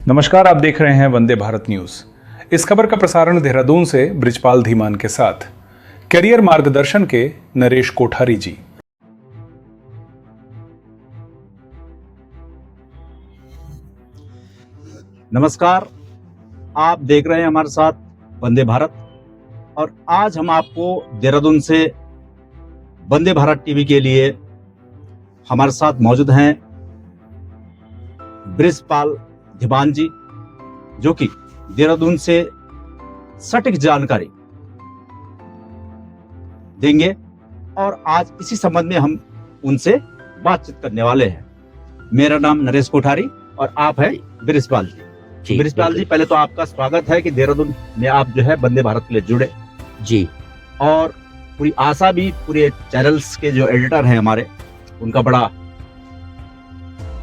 नमस्कार, आप देख रहे हैं वंदे भारत न्यूज। इस खबर का प्रसारण देहरादून से ब्रिजपाल धीमान के साथ करियर मार्गदर्शन के नरेश कोठारी जी। नमस्कार, आप देख रहे हैं हमारे साथ वंदे भारत और आज हम आपको देहरादून से वंदे भारत टीवी के लिए हमारे साथ मौजूद हैं ब्रिजपाल धीमान जी, जो कि देहरादून से सटीक जानकारी देंगे और आज इसी संबंध में हम उनसे बातचीत करने वाले हैं। मेरा नाम नरेश कोठारी और आप हैं ब्रिजपाल जी। ब्रिजपाल जी, पहले तो आपका स्वागत है कि देहरादून में आप जो है वंदे भारत के लिए जुड़े जी। और पूरी आशा भी पूरे चैनल्स के जो एडिटर हैं हमारे, उनका बड़ा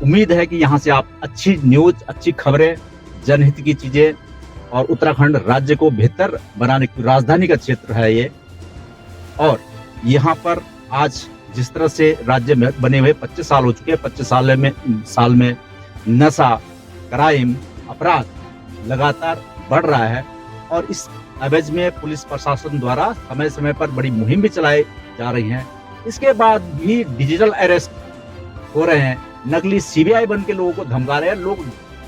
उम्मीद है कि यहाँ से आप अच्छी न्यूज, अच्छी खबरें, जनहित की चीजें और उत्तराखंड राज्य को बेहतर बनाने की राजधानी का क्षेत्र है ये। और यहाँ पर आज जिस तरह से राज्य में बने हुए 25 साल हो चुके हैं, 25 साल में नशा, क्राइम, अपराध लगातार बढ़ रहा है और इस एवज में पुलिस प्रशासन द्वारा समय समय पर बड़ी मुहिम भी चलाई जा रही है। इसके बाद भी डिजिटल अरेस्ट हो रहे हैं, नकली सीबीआई बन के लोगों को धमका रहे हैं, लोग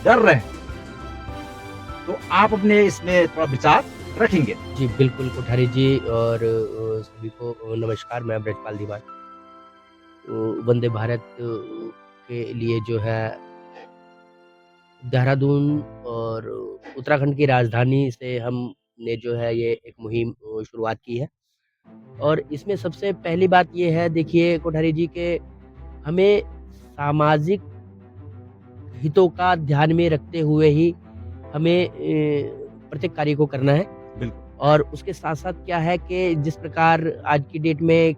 डर रहे हैं। तो आप अपने इसमें थोड़ा विचार रखेंगे? जी बिल्कुल कोठारी जी, और सभी को नमस्कार। मैं ब्रिजपाल धीमान वंदे भारत के लिए जो है देहरादून और उत्तराखंड की राजधानी से हमने जो है ये एक मुहिम शुरुआत की है। और इसमें सबसे पहली बात ये है, देखिए कोठारी जी, के हमें सामाजिक हितों का ध्यान में रखते हुए ही हमें प्रत्येक कार्य को करना है। और उसके साथ साथ क्या है कि जिस प्रकार आज की डेट में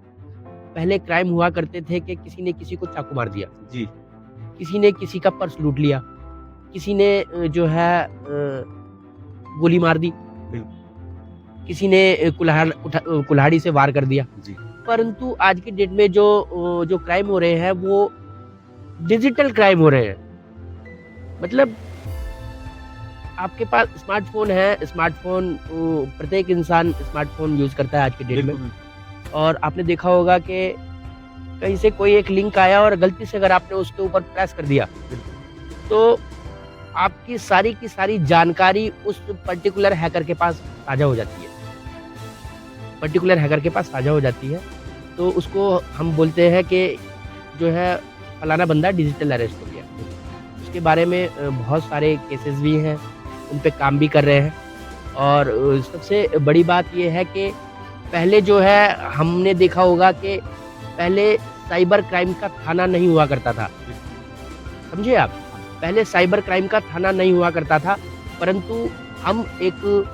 पहले क्राइम हुआ करते थे कि किसी ने किसी को चाकू मार दिया जी, किसी ने किसी का पर्स लूट लिया, किसी ने जो है गोली मार दी, किसी ने कुल्हाड़ी से वार कर दिया जी। परंतु आज की डेट में जो क्राइम हो रहे हैं वो डिजिटल क्राइम हो रहे हैं। मतलब आपके पास स्मार्टफोन है, स्मार्टफोन प्रत्येक इंसान स्मार्टफोन यूज करता है आज की डेट में। और आपने देखा होगा कि कहीं से कोई एक लिंक आया और गलती से अगर आपने उसके ऊपर प्रेस कर दिया तो आपकी सारी की सारी जानकारी उस पर्टिकुलर हैकर के पास साझा हो जाती है। तो उसको हम बोलते हैं कि जो है फलाना बंदा डिजिटल अरेस्ट हो गया। उसके बारे में बहुत सारे केसेस भी हैं, उन पे काम भी कर रहे हैं। और सबसे बड़ी बात ये है कि पहले जो है हमने देखा होगा कि पहले साइबर क्राइम का थाना नहीं हुआ करता था, समझे आप? पहले साइबर क्राइम का थाना नहीं हुआ करता था, परंतु हम एक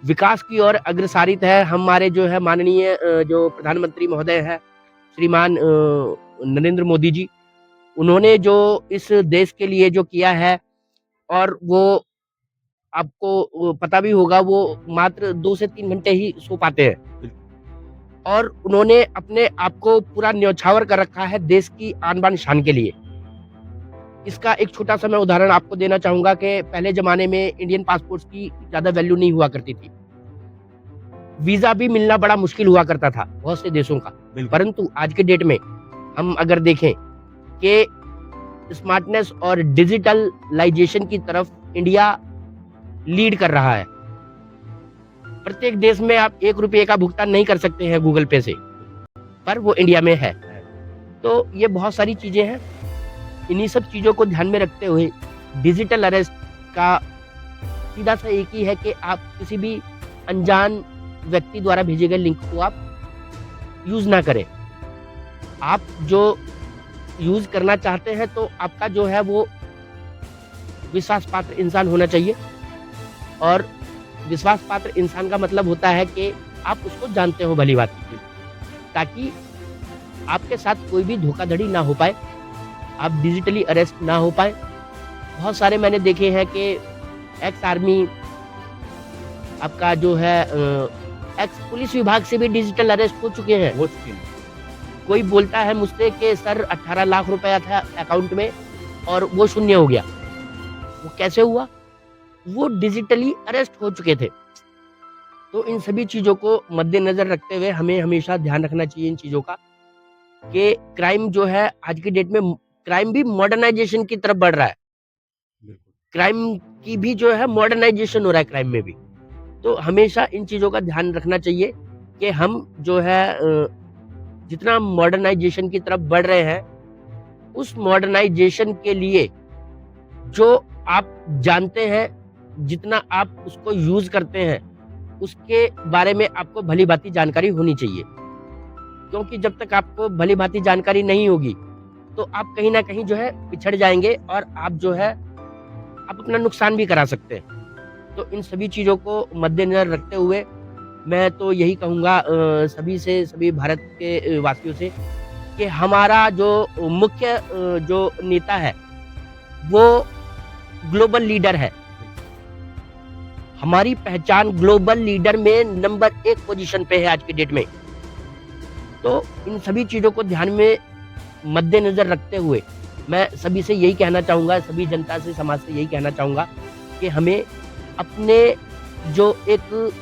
विकास की ओर अग्रसारित है। हमारे जो है माननीय जो प्रधानमंत्री महोदय हैं श्रीमान नरेंद्र मोदी जी, उन्होंने जो इस देश के लिए जो किया है, और वो आपको पता भी होगा, वो मात्र 2 से 3 घंटे ही सो पाते हैं और उन्होंने अपने आप को पूरा न्यौछावर कर रखा है देश की आन बान शान के लिए। इसका एक छोटा सा मैं उदाहरण आपको देना चाहूंगा कि पहले जमाने में इंडियन पासपोर्ट की ज्यादा वैल्यू नहीं हुआ करती थी, वीजा भी मिलना बड़ा मुश्किल हुआ करता था बहुत से देशों का। परंतु आज के डेट में हम अगर देखें कि स्मार्टनेस और डिजिटलाइजेशन की तरफ इंडिया लीड कर रहा है। प्रत्येक देश में आप 1 रुपये का भुगतान नहीं कर सकते हैं गूगल पे से, पर वो इंडिया में है। तो ये बहुत सारी चीजें हैं। इन्हीं सब चीजों को ध्यान में रखते हुए डिजिटल अरेस्ट का सीधा सा एक ही है कि आप किसी भी अनजान व्यक्ति द्वारा भेजे गए लिंक को आप यूज ना करें। आप जो यूज करना चाहते हैं तो आपका जो है वो विश्वास पात्र इंसान होना चाहिए। और विश्वास पात्र इंसान का मतलब होता है कि आप उसको जानते हो भली बात, ताकि आपके साथ कोई भी धोखाधड़ी ना हो पाए, आप डिजिटली अरेस्ट ना हो पाए। बहुत सारे मैंने देखे हैं कि एक्स आर्मी, आपका जो है एक्स पुलिस विभाग से भी डिजिटल अरेस्ट हो चुके हैं। कोई बोलता है मुझसे कि सर 18 लाख रुपया था अकाउंट में और वो शून्य हो गया। वो कैसे हुआ? वो डिजिटली अरेस्ट हो चुके थे। तो इन सभी चीज़ों को मद्देनज़र रखते हुए हमें हमेशा ध्यान रखना चाहिए इन चीज़ों का कि क्राइम जो है आज की डेट में क्राइम भी मॉडर्नाइज़ेशन की तरफ बढ़ रहा है। बिल्कुल। क्राइम की भी जो है मॉडर्नाइज़ेशन हो रहा है क्राइम में भी। तो हमेशा इन चीज़ों का ध्यान रखना चाहिए कि हम जो है जितना मॉडर्नाइज़ेशन की तरफ बढ़ रहे हैं, उस मॉडर्नाइज़ेशन के लिए जो आप जानते हैं, जितना आप उसको यूज़ करते हैं, उसके बारे में आपको भली-भाँति जानकारी होनी चाहिए। क्योंकि जब तक आपको भली-भाँति जानकारी नहीं होगी, तो आप कहीं न कहीं जो है पिछड़ जाएँगे और आप जो है, आप अपना नुकसान भी करा सकते हैं। तो इन सभी चीज़ों को मद्देनज़र रखते हुए मैं तो यही कहूँगा सभी से, सभी भारत के वासियों से कि हमारा जो मुख्य जो नेता है, वो ग्लोबल लीडर है। हमारी पहचान ग्लोबल लीडर में नंबर 1 पोज़ीशन पे है आज की डेट में। तो इन सभी चीज़ों को ध्यान में मद्देनज़र रखते हुए मैं सभी से यही कहना चाहूँगा, सभी जनता से, समाज से यही कहना चाहूँगा कि हमें अपने जो एक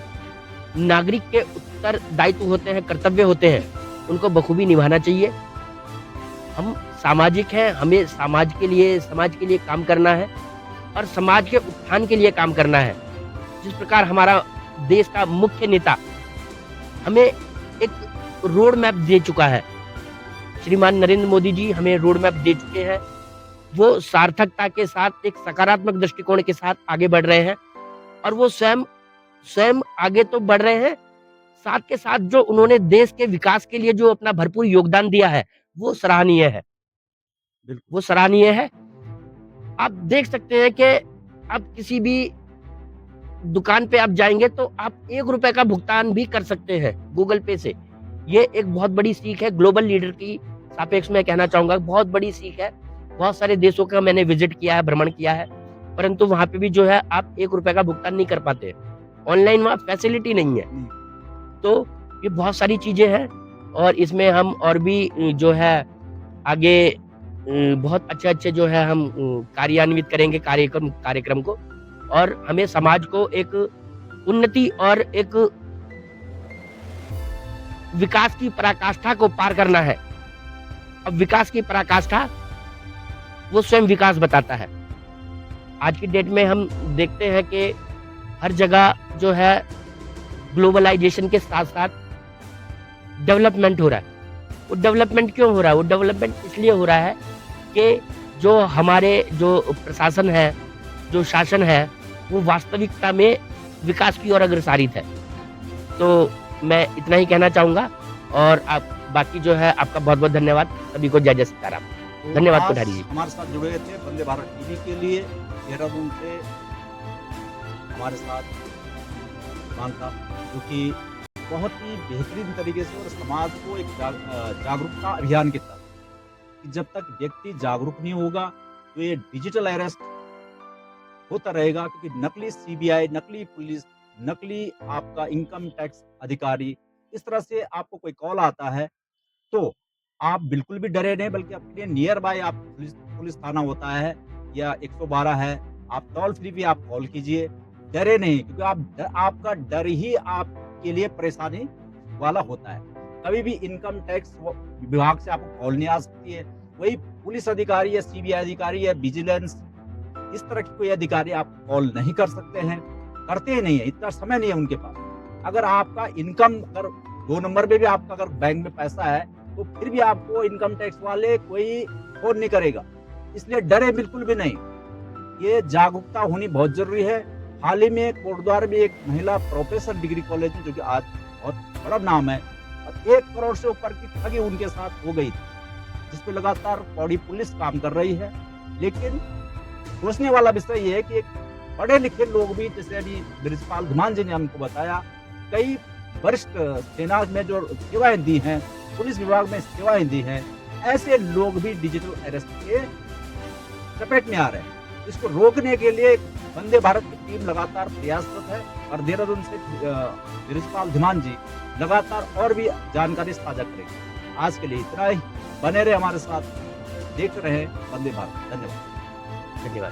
नागरिक के उत्तरदायित्व होते हैं, कर्तव्य होते हैं, उनको बखूबी निभाना चाहिए। हम सामाजिक हैं, हमें समाज के लिए काम करना है और समाज के उत्थान के लिए काम करना है। जिस प्रकार हमारा देश का मुख्य नेता हमें एक रोड मैप दे चुका है, श्रीमान नरेंद्र मोदी जी हमें रोड मैप दे चुके हैं। वो सार्थकता के साथ, एक सकारात्मक दृष्टिकोण के साथ आगे बढ़ रहे हैं और वो स्वयं आगे तो बढ़ रहे हैं, साथ के साथ जो उन्होंने देश के विकास के लिए जो अपना भरपूर योगदान दिया है, वो सराहनीय है। वो सराहनीय है। आप देख सकते हैं कि आप किसी भी दुकान पे आप जाएँगे तो आप ₹1 का भुगतान भी कर सकते हैं गूगल पे से। ये एक बहुत बड़ी सीख है, ग्लोबल लीडर की सापेक्ष मैं कहना चाहूँगा, बहुत बड़ी सीख है। बहुत सारे देशों का मैंने विज़िट किया है, भ्रमण किया है, परंतु वहाँ पे भी जो है आप ₹1 का भुगतान नहीं कर पाते। ऑनलाइन वहाँ फैसिलिटी नहीं है। तो ये बहुत सारी चीज़ें हैं और इसमें हम और भी जो है आगे बहुत अच्छे-अच्छे जो है हम कार्यान्वित करेंगे कार्यक्रम को और हमें समाज को एक उन्नति और एक विकास की पराकाष्ठा को पार करना है। अब विकास की पराकाष्ठा वो स्वयं विकास बताता है। आज की डेट में हम देखते हैं कि हर जगह जो है ग्लोबलाइजेशन के साथ-साथ डेवलपमेंट हो रहा है। वो डेवलपमेंट क्यों हो रहा है? वो डेवलपमेंट इसलिए हो रहा है कि जो हमारे जो प्रशासन है, जो शासन है, वो वास्तविकता में विकास की ओर अग्रसारित है। तो मैं इतना ही कहना चाहूँगा और आप बाकी जो है आपका बहुत-बहुत धन्यवाद। सभी को जय सीताराम। धन्यवाद आज कोठारी जी। हमारे साथ जुड़े थे वंदे भारत टीवी के लिए देहरादून से हमारे साथ मान साहब, जो कि बहुत ही बेहतरीन तरीके से और समाज को एक जागरूकता अभियान के तहत कि जब तक व्यक्ति जागरूक नहीं होगा तो ये डिजिटल अरेस्ट होता रहेगा, क्योंकि नकली सीबीआई, नकली पुलिस, नकली आपका इनकम टैक्स अधिकारी, इस तरह से आपको कोई कॉल आता है तो आप बिल्कुल भी डरे नहीं, बल्कि अपने नियर बाय आप पुलिस थाना होता है या 112 है, आप टोल फ्री भी आप कॉल कीजिए, डरे नहीं, क्योंकि आपका डर ही आपके लिए परेशानी वाला होता है। कभी भी इनकम टैक्स विभाग से आपको कॉल नहीं आ सकती है, वही पुलिस अधिकारी या सीबीआई अधिकारी या विजिलेंस, इस तरह की कोई अधिकारी आप कॉल नहीं कर सकते हैं, करते ही नहीं है, इतना समय नहीं है उनके पास। अगर आपका इनकम अगर 2 नंबर में भी आपका अगर बैंक में पैसा है तो फिर भी आपको इनकम टैक्स वाले कोई फोन नहीं करेगा, इसलिए डरे बिल्कुल भी नहीं। ये जागरूकता होनी बहुत जरूरी है। हाल ही में कोटद्वार में एक महिला प्रोफेसर डिग्री कॉलेज में, जो कि आज बहुत बड़ा नाम है, और 1 करोड़ से ऊपर की ठगी उनके साथ हो गई थी, जिसपे लगातार पौड़ी पुलिस काम कर रही है। लेकिन सोचने वाला विषय ये है कि एक पढ़े लिखे लोग भी, जैसे अभी ब्रिजपाल धीमान जी ने हमको बताया, कई वरिष्ठ सेना में जो सेवाएं दी हैं, पुलिस विभाग में सेवाएं दी हैं, ऐसे लोग भी डिजिटल अरेस्ट के चपेट में आ रहे हैं। इसको रोकने के लिए वंदे भारत की टीम लगातार प्रयासरत है और देहरादून से ब्रिजपाल धीमान जी लगातार और भी जानकारी साझा करेंगे। आज के लिए इतना ही, बने रहे हमारे साथ, देखते रहे वंदे भारत। धन्यवाद। धन्यवाद।